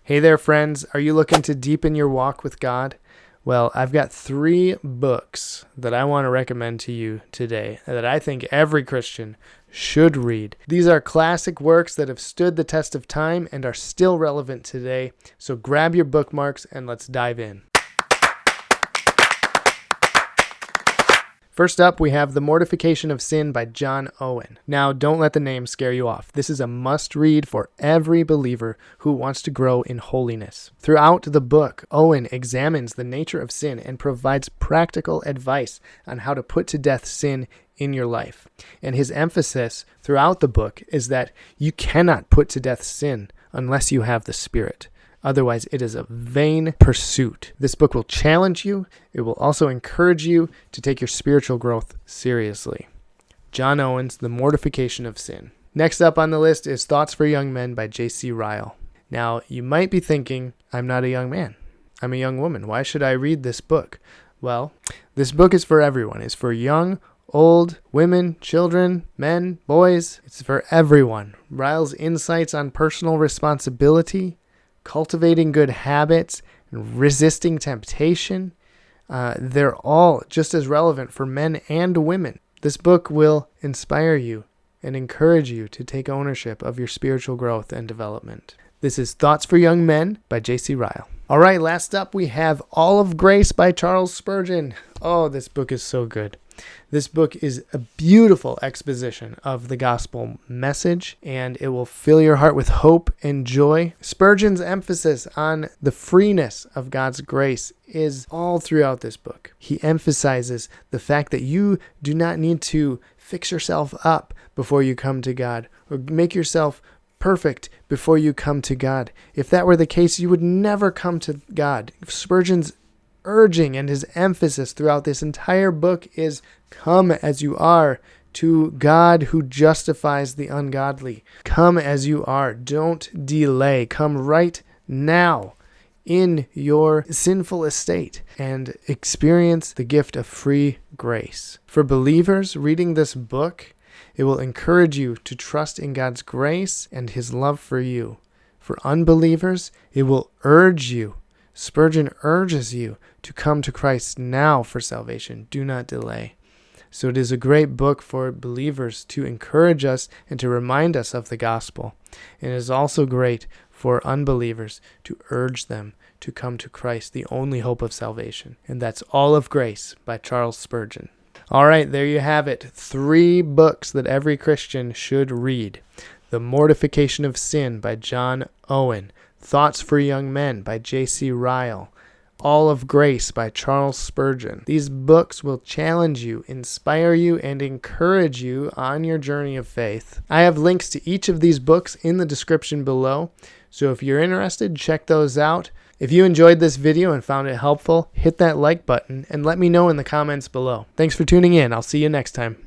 Hey there, friends. Are you looking to deepen your walk with God? Well, I've got 3 books that I want to recommend to you today that I think every Christian should read. These are classic works that have stood the test of time and are still relevant today. So grab your bookmarks and let's dive in. First up, we have The Mortification of Sin by John Owen. Now, don't let the name scare you off. This is a must-read for every believer who wants to grow in holiness. Throughout the book, Owen examines the nature of sin and provides practical advice on how to put to death sin in your life. And his emphasis throughout the book is that you cannot put to death sin unless you have the Spirit. Otherwise, it is a vain pursuit. This book will challenge you. It will also encourage you to take your spiritual growth seriously. John Owen's The Mortification of Sin. Next up on the list is Thoughts for Young Men by J.C. Ryle. Now, you might be thinking, I'm not a young man. I'm a young woman. Why should I read this book? Well, this book is for everyone. It's for young, old, women, children, men, boys. It's for everyone. Ryle's insights on personal responsibility, cultivating good habits, and resisting temptation, they're all just as relevant for men and women. This book will inspire you and encourage you to take ownership of your spiritual growth and development. This is Thoughts for Young Men by J.C. Ryle. All right, last up we have All of Grace by Charles Spurgeon. Oh, this book is so good. This book is a beautiful exposition of the gospel message, and it will fill your heart with hope and joy. Spurgeon's emphasis on the freeness of God's grace is all throughout this book. He emphasizes the fact that you do not need to fix yourself up before you come to God or make yourself perfect before you come to God. If that were the case, you would never come to God. Spurgeon's urging and his emphasis throughout this entire book is come as you are to God who justifies the ungodly. Come as you are. Don't delay. Come right now in your sinful estate and experience the gift of free grace. For believers reading this book, it will encourage you to trust in God's grace and his love for you. For unbelievers, it will urge you. Spurgeon urges you to come to Christ now for salvation. Do not delay. So it is a great book for believers to encourage us and to remind us of the gospel. And it is also great for unbelievers to urge them to come to Christ, the only hope of salvation. And that's All of Grace by Charles Spurgeon. All right, there you have it. 3 books that every Christian should read. The Mortification of Sin by John Owen. Thoughts for Young Men by J.C. Ryle. All of Grace by Charles Spurgeon. These books will challenge you, inspire you, and encourage you on your journey of faith. I have links to each of these books in the description below, so if you're interested, check those out. If you enjoyed this video and found it helpful, hit that like button and let me know in the comments below. Thanks for tuning in. I'll see you next time.